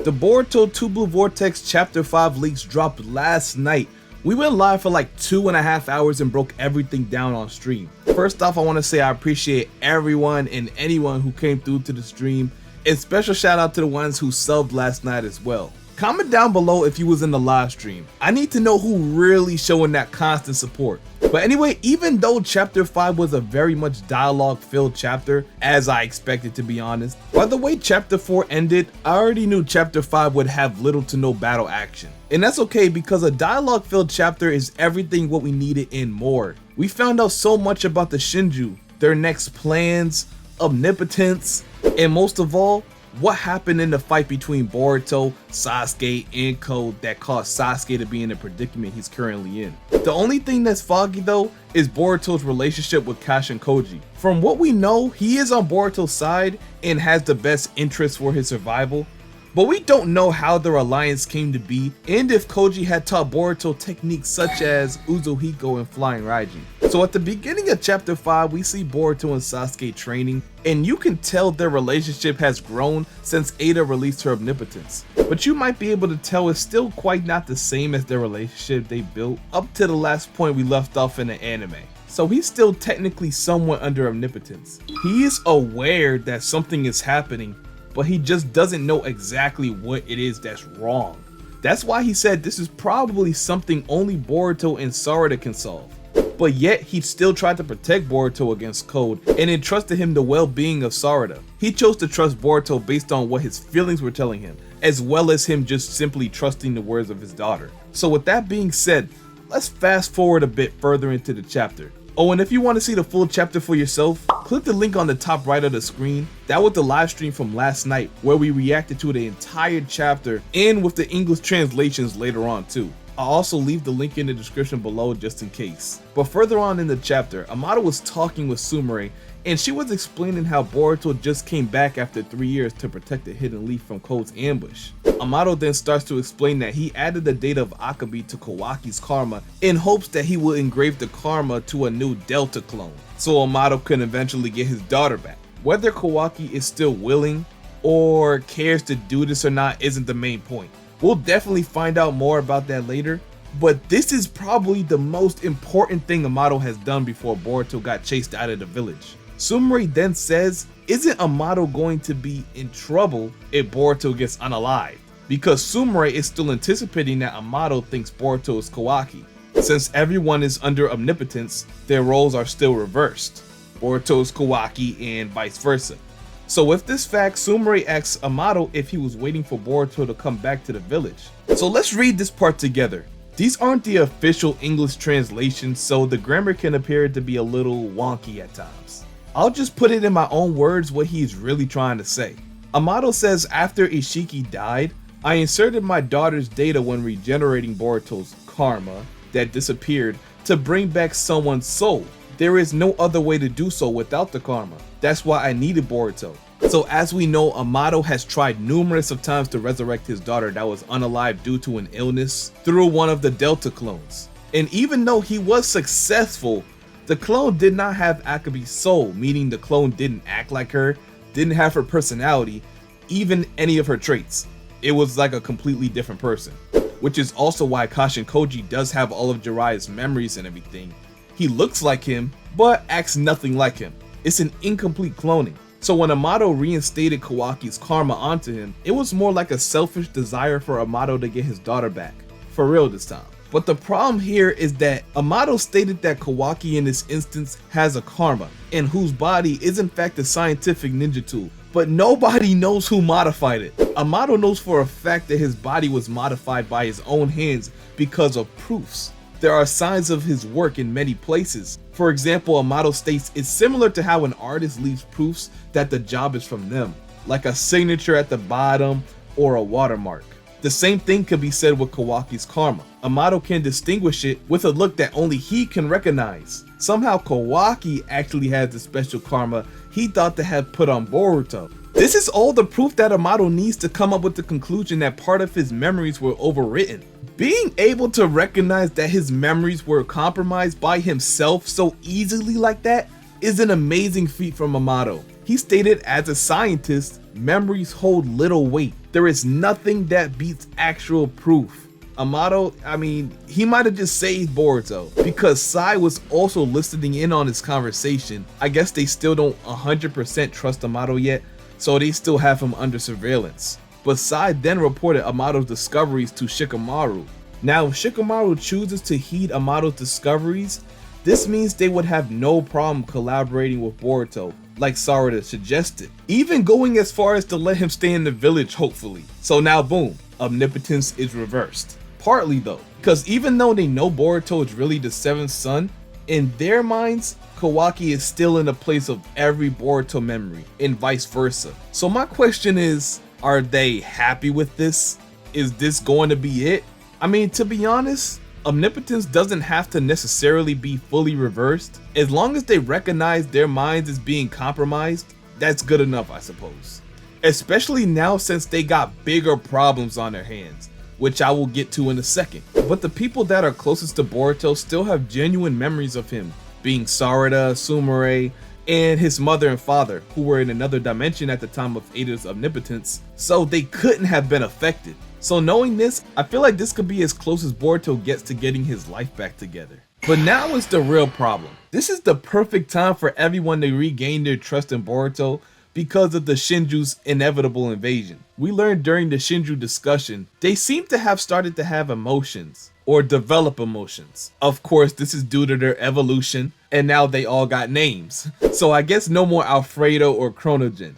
The Boruto TBV VORTEX Chapter 5 leaks dropped last night. We went live for like 2.5 hours and broke everything down on stream. First off, I want to say I appreciate everyone and anyone who came through to the stream, and special shout out to the ones who subbed last night as well. Comment down below if you was in the live stream. I need to know who really showing that constant support. But anyway, even though chapter 5 was a very much dialogue filled chapter, as I expected to be honest, by the way chapter 4 ended, I already knew chapter 5 would have little to no battle action. And that's okay, because a dialogue filled chapter is everything what we needed and more. We found out so much about the Shinju, their next plans, omnipotence, and most of all, what happened in the fight between Boruto, Sasuke, and Code that caused Sasuke to be in the predicament he's currently in. The only thing that's foggy though is Boruto's relationship with Kashin Koji. From what we know, he is on Boruto's side and has the best interest for his survival, but we don't know how their alliance came to be and if Koji had taught Boruto techniques such as Uzuhiko and Flying Raijin. So at the beginning of chapter 5, we see Boruto and Sasuke training, and you can tell their relationship has grown since Eida released her omnipotence. But you might be able to tell it's still quite not the same as their relationship they built up to the last point we left off in the anime. So he's still technically somewhat under omnipotence. He is aware that something is happening, but he just doesn't know exactly what it is that's wrong. That's why he said this is probably something only Boruto and Sarada can solve. But yet he still tried to protect Boruto against Code and entrusted him the well-being of Sarada. He chose to trust Boruto based on what his feelings were telling him, as well as him just simply trusting the words of his daughter. So with that being said, let's fast forward a bit further into the chapter. Oh, and if you want to see the full chapter for yourself, click the link on the top right of the screen. That was the live stream from last night where we reacted to the entire chapter and with the English translations later on too. I'll also leave the link in the description below just in case. But further on in the chapter, AMADO was talking with Sumire and she was explaining how Boruto just came back after 3 years to protect the hidden leaf from Code's ambush. AMADO then starts to explain that he added the data of Akabe to Kawaki's karma in hopes that he will engrave the karma to a new Delta clone, so AMADO can eventually get his daughter back. Whether Kawaki is still willing or cares to do this or not isn't the main point. We'll definitely find out more about that later, but this is probably the most important thing AMADO has done before Boruto got chased out of the village. Sumire then says, isn't AMADO going to be in trouble if Boruto gets unalived? Because Sumire is still anticipating that AMADO thinks Boruto is Kawaki. Since everyone is under omnipotence, their roles are still reversed. Boruto is Kawaki and vice versa. So with this fact, Sumire asks AMADO if he was waiting for Boruto to come back to the village. So let's read this part together. These aren't the official English translations, so the grammar can appear to be a little wonky at times. I'll just put it in my own words what he's really trying to say. AMADO says after Ishiki died, I inserted my daughter's data when regenerating Boruto's karma that disappeared to bring back someone's soul. There is no other way to do so without the karma. That's why I needed Boruto. So as we know, AMADO has tried numerous of times to resurrect his daughter that was unalive due to an illness through one of the Delta clones. And even though he was successful, the clone did not have Akabe's soul, meaning the clone didn't act like her, didn't have her personality, even any of her traits. It was like a completely different person. Which is also why Kashin Koji does have all of Jiraiya's memories and everything. He looks like him, but acts nothing like him. It's an incomplete cloning. So when AMADO reinstated Kawaki's karma onto him, it was more like a selfish desire for AMADO to get his daughter back. For real this time. But the problem here is that AMADO stated that Kawaki in this instance has a karma, and whose body is in fact a scientific ninja tool. But nobody knows who modified it. AMADO knows for a fact that his body was modified by his own hands because of proofs. There are signs of his work in many places. For example, AMADO states it's similar to how an artist leaves proofs that the job is from them, like a signature at the bottom or a watermark. The same thing can be said with Kawaki's karma. AMADO can distinguish it with a look that only he can recognize. Somehow Kawaki actually has the special karma he thought to have put on Boruto. This is all the proof that AMADO needs to come up with the conclusion that part of his memories were overwritten. Being able to recognize that his memories were compromised by himself so easily like that is an amazing feat from AMADO. He stated as a scientist, memories hold little weight. There is nothing that beats actual proof. AMADO, I mean, he might have just saved Boruto because Sai was also listening in on his conversation. I guess they still don't 100% trust AMADO yet, so they still have him under surveillance. But Sai then reported AMADO's discoveries to Shikamaru. Now, if Shikamaru chooses to heed AMADO's discoveries, this means they would have no problem collaborating with Boruto, like Sarada suggested, even going as far as to let him stay in the village, hopefully. So now boom, Omnipotence is reversed. Partly though, because even though they know Boruto is really the 7th son, in their minds, Kawaki is still in the place of every Boruto memory, and vice versa. So my question is, are they happy with this? Is this going to be it? I mean, to be honest, Omnipotence doesn't have to necessarily be fully reversed. As long as they recognize their minds as being compromised, that's good enough, I suppose. Especially now since they got bigger problems on their hands, which I will get to in a second. But the people that are closest to Boruto still have genuine memories of him, being Sarada, Sumire, and his mother and father, who were in another dimension at the time of Eida's omnipotence, so they couldn't have been affected. So knowing this, I feel like this could be as close as Boruto gets to getting his life back together. But now is the real problem. This is the perfect time for everyone to regain their trust in Boruto because of the Shinju's inevitable invasion. We learned during the Shinju discussion, they seem to have started to have emotions, or develop emotions. Of course, this is due to their evolution, and now they all got names. So I guess no more Alfredo or Chronogen.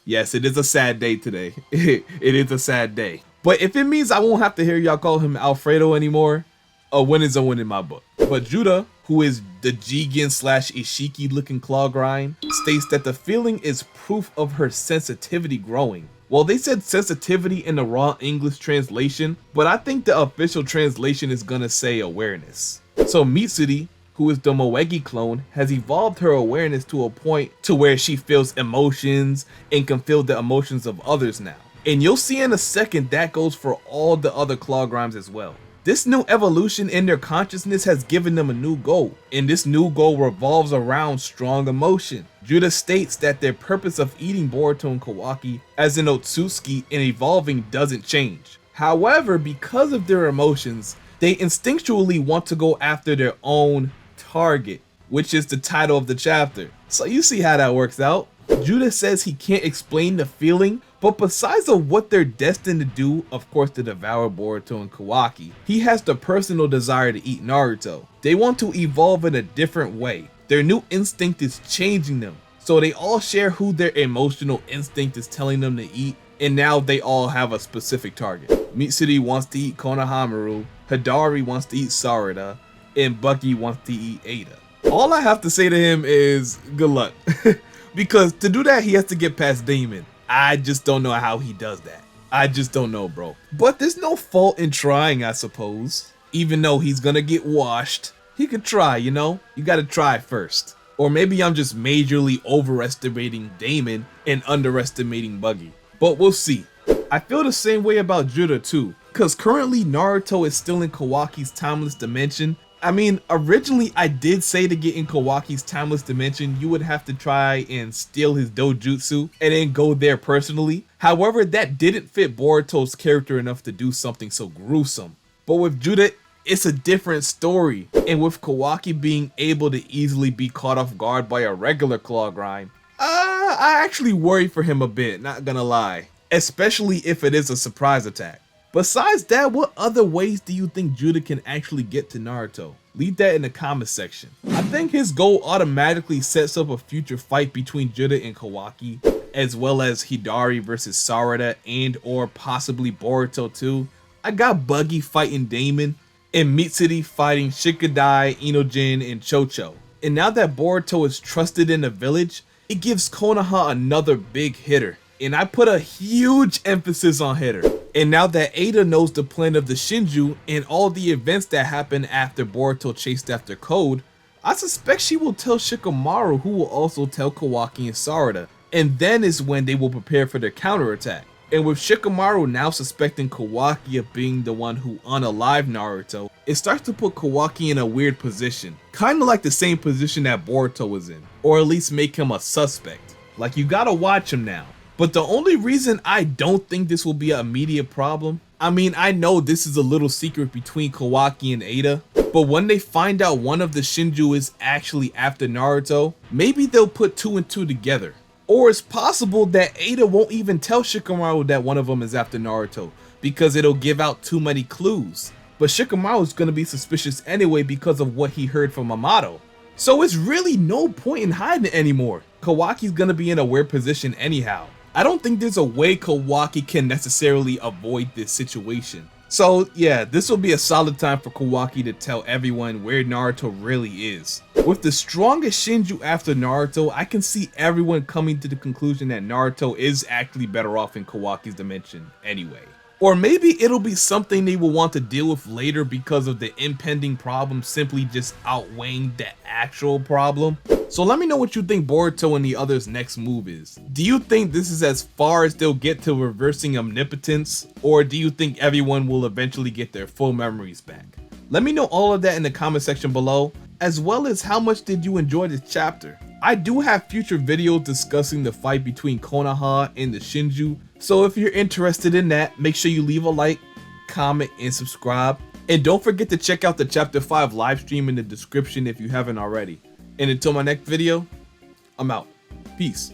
Yes, it is a sad day today. It is a sad day. But if it means I won't have to hear y'all call him Alfredo anymore, a win is a win in my book. But JURA, who is the Jigen / Ishiki looking claw grind, states that the feeling is proof of her sensitivity growing. Well, they said sensitivity in the raw English translation, but I think the official translation is gonna say awareness. So Mitsuri, who is the Moegi clone, has evolved her awareness to a point to where she feels emotions and can feel the emotions of others now. And you'll see in a second that goes for all the other claw grinds as well. This new evolution in their consciousness has given them a new goal, and this new goal revolves around strong emotion. JURA states that their purpose of eating Boruto and Kawaki as an Otsutsuki and evolving doesn't change. However, because of their emotions, they instinctually want to go after their own target, which is the title of the chapter. So you see how that works out. JURA says he can't explain the feeling, but besides of what they're destined to do, of course to devour Boruto and Kawaki, he has the personal desire to eat Naruto. They want to evolve in a different way. Their new instinct is changing them. So they all share who their emotional instinct is telling them to eat, and now they all have a specific target. Mitsuri wants to eat Konohamaru, Hidari wants to eat Sarada, and Bucky wants to eat Eida. All I have to say to him is good luck. Because to do that, he has to get past Damon. I just don't know how he does that. I just don't know, bro. But there's no fault in trying, I suppose. Even though he's gonna get washed, he could try, you know? You gotta try first. Or maybe I'm just majorly overestimating Damon and underestimating Buggy. But we'll see. I feel the same way about JURA too, because currently Naruto is still in Kawaki's timeless dimension. I mean, originally I did say to get in Kawaki's timeless dimension, you would have to try and steal his dojutsu and then go there personally. However, that didn't fit Boruto's character enough to do something so gruesome. But with JURA, it's a different story. And with Kawaki being able to easily be caught off guard by a regular claw grind, I actually worry for him a bit, not gonna lie. Especially if it is a surprise attack. Besides that, what other ways do you think JURA can actually get to Naruto? Leave that in the comment section. I think his goal automatically sets up a future fight between JURA and Kawaki, as well as Hidari versus Sarada and or possibly Boruto too. I got Buggy fighting Damon, and Mitsuri fighting Shikadai, Inogen, and Chocho. And now that Boruto is trusted in the village, it gives Konoha another big hitter. And I put a huge emphasis on hitter. And now that Eida knows the plan of the Shinju and all the events that happened after Boruto chased after Code, I suspect she will tell Shikamaru, who will also tell Kawaki and Sarada. And then is when they will prepare for their counterattack. And with Shikamaru now suspecting Kawaki of being the one who unalived Naruto, it starts to put Kawaki in a weird position. Kinda like the same position that Boruto was in. Or at least make him a suspect. Like, you gotta watch him now. But the only reason I don't think this will be an immediate problem, I mean, I know this is a little secret between Kawaki and Eida, but when they find out one of the Shinju is actually after Naruto, maybe they'll put 2 and 2 together. Or it's possible that Eida won't even tell Shikamaru that one of them is after Naruto, because it'll give out too many clues. But Shikamaru is going to be suspicious anyway because of what he heard from AMADO. So it's really no point in hiding it anymore. Kawaki's going to be in a weird position anyhow. I don't think there's a way Kawaki can necessarily avoid this situation. So yeah, this will be a solid time for Kawaki to tell everyone where Naruto really is. With the strongest Shinju after Naruto, I can see everyone coming to the conclusion that Naruto is actually better off in Kawaki's dimension anyway. Or maybe it'll be something they will want to deal with later because of the impending problem simply just outweighing the actual problem. So let me know what you think Boruto and the others' next move is. Do you think this is as far as they'll get to reversing omnipotence? Or do you think everyone will eventually get their full memories back? Let me know all of that in the comment section below, as well as how much did you enjoy this chapter. I do have future videos discussing the fight between Konoha and the Shinju, so if you're interested in that, make sure you leave a like, comment, and subscribe. And don't forget to check out the Chapter 5 livestream in the description if you haven't already. And until my next video, I'm out. Peace.